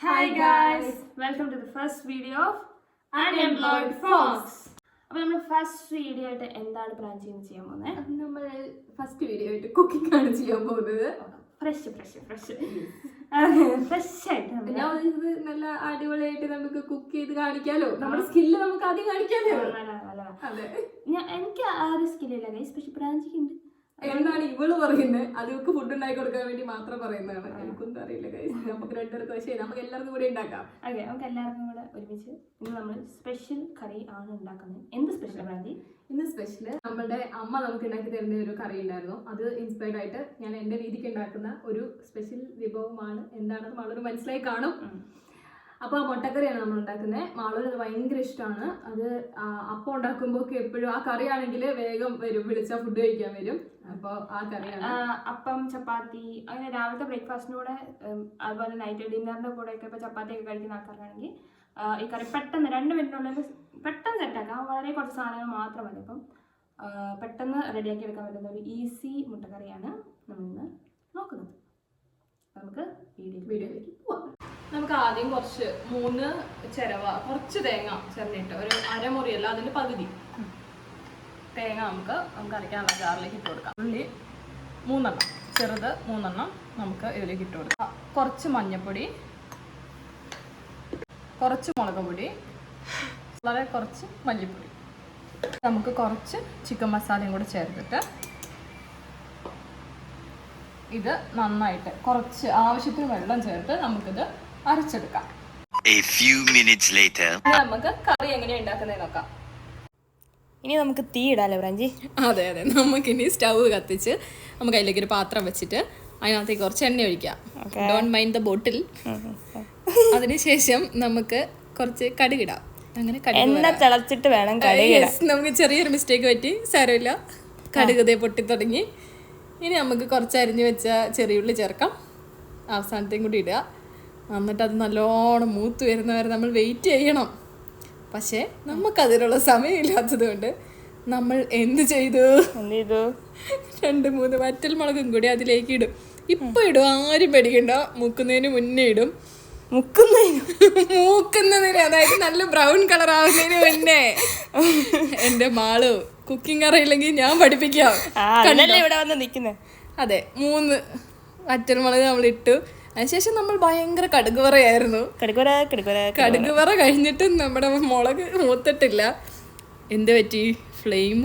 Hi guys, welcome to the first video of Unemployed Fox. അപ്പോൾ നമ്മൾ first video ആയിട്ട് എന്താണ് പ്ലാൻ ചെയ്യാൻ പോകുന്നത്? നമ്മൾ ഫസ്റ്റ് വീഡിയോ ആയിട്ട് കുക്കിംഗ് ആണ് ചെയ്യാൻ പോകുന്നത്. ഫ്രഷ് ആയിട്ട് ഞാൻ ഇത് നല്ല അടിപൊളിയായിട്ട് നമുക്ക് കുക്ക് ചെയ്ത് കാണിക്കാലോ. നമ്മുടെ സ്കില്ല് നമുക്ക് ആദ്യം കാണിക്കാലോ. എനിക്ക് ആ ഒരു സ്കില്ലില്ല ഗൈസ്, പക്ഷെ പ്രാഞ്ചിക്ക് ഉണ്ട്. എന്നാണ് ഇവള് പറയുന്നത്? അത് ഇവക്ക് ഫുഡ് ഉണ്ടാക്കി കൊടുക്കാൻ വേണ്ടി മാത്രം പറയുന്നതാണ്. എനിക്കൊന്നും അറിയില്ല ഗൈസ്. നമുക്ക് രണ്ടുപേർക്ക് പക്ഷേ നമുക്ക് എല്ലാവർക്കും കൂടെ ഉണ്ടാക്കാം. ഓക്കെ, നമുക്ക് എല്ലാവർക്കും കൂടെ ഒരുമിച്ച് ഇന്ന് നമ്മൾ സ്പെഷ്യൽ കറി ആണ് ഉണ്ടാക്കുന്നത്. എന്ത് സ്പെഷ്യൽ പ്രാഞ്ചി? ഇന്ന് സ്പെഷ്യല് നമ്മളുടെ അമ്മ നമുക്ക് ഉണ്ടാക്കി തരുന്ന ഒരു കറി ഉണ്ടായിരുന്നു. അത് ഇൻസ്പയർഡ് ആയിട്ട് ഞാൻ എൻ്റെ രീതിക്ക് ഉണ്ടാക്കുന്ന ഒരു സ്പെഷ്യൽ വിഭവമാണ്. എന്താണെന്ന് മാളൂര് മനസ്സിലായി കാണും. അപ്പോൾ ആ മുട്ടക്കറിയാണ് നമ്മൾ ഉണ്ടാക്കുന്നത്. മാളൂര് അത് ഭയങ്കര ഇഷ്ടമാണ്. അത് അപ്പം ഉണ്ടാക്കുമ്പോൾ എപ്പോഴും ആ കറിയാണെങ്കിൽ വേഗം വരും, വിളിച്ചാൽ ഫുഡ് കഴിക്കാൻ വരും. അപ്പോൾ ആ കറിയാണ്. അപ്പം, ചപ്പാത്തി, അങ്ങനെ രാവിലത്തെ ബ്രേക്ക്ഫാസ്റ്റിൻ്റെ കൂടെ, അതുപോലെ നൈറ്റ് ഡിന്നറിൻ്റെ കൂടെയൊക്കെ ഇപ്പോൾ ചപ്പാത്തിയൊക്കെ കഴിക്കുന്ന ആൾക്കാരാണെങ്കിൽ ഈ കറി പെട്ടെന്ന് 2 മിനിറ്റിനുള്ളിൽ പെട്ടെന്ന് സെറ്റാക്കാം. വളരെ കുറച്ച് സാധനങ്ങൾ മാത്രം മതി. അപ്പം പെട്ടെന്ന് റെഡിയാക്കി എടുക്കാൻ പറ്റുന്ന ഒരു ഈസി മുട്ടക്കറിയാണ് നമ്മളിന്ന് നോക്കുന്നത്. നമുക്ക് വീഡിയോയിലേക്ക് പോവാം. നമുക്ക് ആദ്യം കുറച്ച് 3 ചിരവ, കുറച്ച് തേങ്ങ ചിരണ്ടിട്ട്, ഒരു അരമുറിയല്ല അതിൻ്റെ പകുതി തേങ്ങ നമുക്ക് അരയ്ക്കാനുള്ള ജാറിലേക്ക് ഇട്ട് കൊടുക്കാം. ഉള്ളി 3 എണ്ണം, ചെറുത് 3 എണ്ണം നമുക്ക് ഇതിലേക്ക് ഇട്ട് കൊടുക്കാം. കുറച്ച് മഞ്ഞൾപ്പൊടി, കുറച്ച് മുളക് പൊടി, വളരെ കുറച്ച് മല്ലിപ്പൊടി. നമുക്ക് കുറച്ച് ചിക്കൻ മസാലയും കൂടെ ചേർത്തിട്ട് ഇത് നന്നായിട്ട് കുറച്ച് ആവശ്യത്തിന് വെള്ളം ചേർത്ത് നമുക്കിത് അരച്ചെടുക്കാം. നമുക്ക് കറി എങ്ങനെയാണ് ഉണ്ടാക്കുന്നത് നോക്കാം. ഇനി നമുക്ക് തീ ഇടാലോ ബ്രാഞ്ചി? അതെ, നമുക്കിനി സ്റ്റവ് കത്തിച്ച് നമുക്ക് അതിലേക്ക് ഒരു പാത്രം വെച്ചിട്ട് അതിനകത്തേക്ക് കുറച്ച് എണ്ണ ഒഴിക്കാം. ഡോണ്ട് മൈൻഡ് ദ ബോട്ടിൽ. അതിനുശേഷം നമുക്ക് കുറച്ച് കടുകിടാം. അങ്ങനെ എണ്ണ തിളച്ചിട്ട് വേണം കടുകിടാൻ. നമുക്ക് ചെറിയൊരു മിസ്റ്റേക്ക് പറ്റി, സാരമില്ല. കടുകതേ പൊട്ടി തുടങ്ങി. ഇനി നമുക്ക് കുറച്ച് അരിഞ്ഞു വെച്ച ചെറിയുള്ളി ചേർക്കാം. അവസാനത്തെയും കൂടി ഇടുക. എന്നിട്ട് അത് നല്ലോണം മൂത്ത് വരുന്നവരെ നമ്മൾ വെയിറ്റ് ചെയ്യണം. പക്ഷേ നമുക്കതിനുള്ള സമയമില്ലാത്തത് കൊണ്ട് നമ്മൾ എന്ത് ചെയ്തു? 2-3 വറ്റൽ മുളകും കൂടി അതിലേക്ക് ഇടും. ഇപ്പം ഇടും, ആരും പേടിക്കണ്ട. മൂക്കുന്നതിന് മുന്നേ ഇടും. മൂക്കുന്നതിന്, അതായത് നല്ല ബ്രൗൺ കളർ ആവുന്നതിന് മുന്നേ. എൻ്റെ മാള് കുക്കിംഗ് അറിയില്ലെങ്കിൽ ഞാൻ പഠിപ്പിക്കാം. ഇവിടെ വന്ന് നിൽക്കുന്നത്. അതെ, 3 വറ്റൽമുളക് നമ്മൾ ഇട്ടു. അതിനുശേഷം നമ്മൾ ഭയങ്കര കടുക് വറയായിരുന്നു. കടുക് വറ കഴിഞ്ഞിട്ട് നമ്മുടെ മുളക് മൂത്തിട്ടില്ല. എന്ത് പറ്റി? ഫ്ലെയിം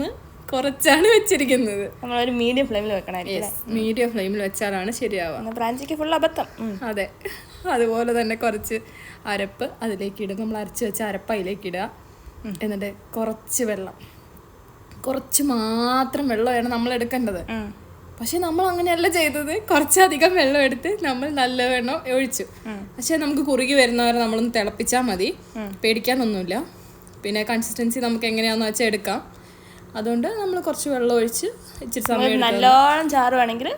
കുറച്ചാണ് വെച്ചിരിക്കുന്നത്. നമ്മളൊരു മീഡിയം ഫ്ലെയിമിൽ വെക്കണം. മീഡിയം ഫ്ലെയിമിൽ വെച്ചാലാണ് ശരിയാവുക. ബ്രാഞ്ചിക്ക് ഫുൾ അബദ്ധം. അതെ, അതുപോലെ തന്നെ കുറച്ച് അരപ്പ് അതിലേക്ക് ഇടുക. നമ്മൾ അരച്ച് വെച്ച അരപ്പ് അതിലേക്ക് ഇടുക. എന്നിട്ട് കുറച്ച് വെള്ളം, കുറച്ച് മാത്രം വെള്ളമാണ് നമ്മൾ എടുക്കേണ്ടത്. പക്ഷെ നമ്മൾ അങ്ങനെയല്ല ചെയ്തത്. കുറച്ചധികം വെള്ളം എടുത്ത് നമ്മൾ നല്ലവണ്ണം ഒഴിച്ചു. പക്ഷെ നമുക്ക് കുറുകി വരുന്നവരെ നമ്മളൊന്ന് തിളപ്പിച്ചാൽ മതി, പേടിക്കാനൊന്നുമില്ല. പിന്നെ കൺസിസ്റ്റൻസി നമുക്ക് എങ്ങനെയാണെന്ന് വെച്ചാൽ എടുക്കാം. അതുകൊണ്ട് നമ്മൾ കുറച്ച് വെള്ളം ഒഴിച്ച് ഇച്ചിരി സമയം, നല്ലോണം ചാറുവാണെങ്കിൽ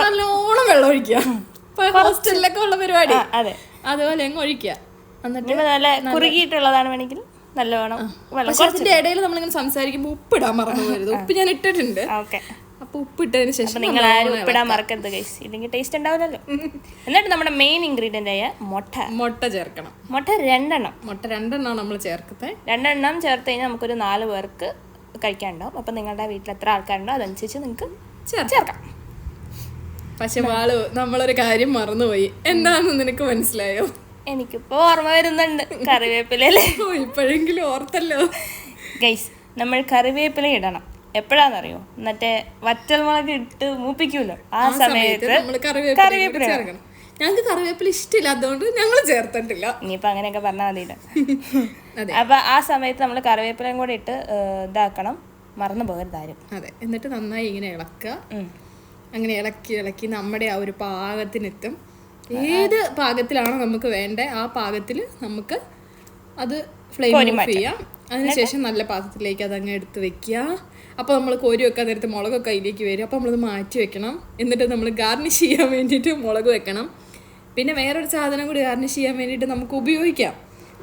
നല്ലോണം വെള്ളം ഒഴിക്കുക. ഹോസ്റ്റലിലൊക്കെ ഉള്ള പരിപാടി അതുപോലെ അങ്ങ് ഒഴിക്കുക. എന്നിട്ട് നല്ല കുറുകിയിട്ടുള്ളതാണ് വേണമെങ്കിൽ നല്ലോണം. പക്ഷെ അതിന്റെ ഇടയിൽ നമ്മളിങ്ങനെ സംസാരിക്കുമ്പോൾ ഉപ്പിടാൻ മറന്നു പോകരുത്. ഉപ്പ് ഞാൻ ഇട്ടിട്ടുണ്ട്. അപ്പൊ ഉപ്പിട്ടതിന് ശേഷം നിങ്ങൾ ആരും ഉപ്പിടാൻ മറക്കരുത് ഗൈസ്, ഇല്ലെങ്കിൽ ടേസ്റ്റ് ഉണ്ടാവില്ലല്ലോ. എന്നിട്ട് നമ്മുടെ മെയിൻ ഇൻഗ്രീഡിയന്റ് ആയ മുട്ട ചേർക്കണം. മുട്ട 2 എണ്ണം നമ്മൾ ചേർക്കുന്നത്. 2 എണ്ണം ചേർത്ത് കഴിഞ്ഞാൽ നമുക്കൊരു 4 പേർക്ക് കഴിക്കാനുണ്ടാവും. അപ്പം നിങ്ങളുടെ വീട്ടിൽ എത്ര ആൾക്കാരുണ്ടോ അതനുസരിച്ച് നിങ്ങൾക്ക് ചേർക്കാം. പക്ഷെ വാളു, നമ്മളൊരു കാര്യം മറന്നുപോയി. എന്താണെന്ന് നിനക്ക് മനസ്സിലായോ? എനിക്കിപ്പോ ഓർമ്മ വരുന്നുണ്ട്. കറിവേപ്പിലല്ലേ? ഇപ്പോഴെങ്കിലും ഓർത്തല്ലോ ഗൈസ്. നമ്മൾ കറിവേപ്പില ഇടണം. എപ്പോഴാണെന്നറിയോ? മറ്റേ വറ്റൽമുളക് ഇട്ട് മൂപ്പിക്കൂലോ, ആ സമയത്ത് കറിവേപ്പില ചേർക്കണം. ഞങ്ങൾക്ക് കറിവേപ്പില ഇഷ്ടമില്ല, അതുകൊണ്ട് ഞങ്ങൾ ചേർത്തിട്ടില്ല. ഇനിയിപ്പോൾ അങ്ങനെയൊക്കെ പറഞ്ഞാൽ മതിയില്ല. അപ്പം ആ സമയത്ത് നമ്മൾ കറിവേപ്പിലയും കൂടെ ഇട്ട് ഇതാക്കണം, മറന്നു പോകരുത് ആരും. അതെ, എന്നിട്ട് നന്നായി ഇങ്ങനെ ഇളക്കുക. അങ്ങനെ ഇളക്കി നമ്മുടെ ആ ഒരു പാകത്തിനെത്തും. ഏത് പാകത്തിലാണോ നമുക്ക് വേണ്ടത് ആ പാകത്തിൽ നമുക്ക് അത് ഫ്ലെയിം ഓഫ് ചെയ്യാം. അതിനുശേഷം നല്ല പാത്രത്തിലേക്ക് അതങ്ങ് എടുത്ത് വെക്കുക. അപ്പോൾ നമ്മൾ കോരി വെക്കാൻ നേരത്തെ മുളകൊക്കെ അതിലേക്ക് വരും. അപ്പോൾ നമ്മളത് മാറ്റി വെക്കണം. എന്നിട്ട് നമ്മൾ ഗാർണിഷ് ചെയ്യാൻ വേണ്ടിയിട്ട് മുളക് വെക്കണം. പിന്നെ വേറൊരു സാധനം കൂടി ഗാർണിഷ് ചെയ്യാൻ വേണ്ടിയിട്ട് നമുക്ക് ഉപയോഗിക്കാം.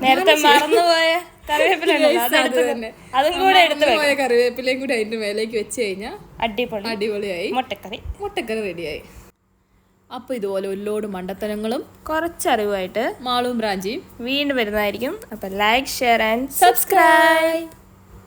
നേരത്തെ മറന്നുപോയ കറിവേപ്പിലയും കൂടി അതിന്റെ മേലേക്ക് വെച്ച് കഴിഞ്ഞാൽ അടിപൊളിയായി മുട്ടക്കറി റെഡിയായി. അപ്പോൾ ഇതുപോലെ ഒരു ലോഡ് മണ്ടത്തരങ്ങളും കുറച്ചറിവായിട്ട് മാളും ബ്രാഞ്ചിയും വീണ്ടും വരുന്നതായിരിക്കും. അപ്പം ലൈക്ക്, ഷെയർ ആൻഡ് സബ്സ്ക്രൈബ്.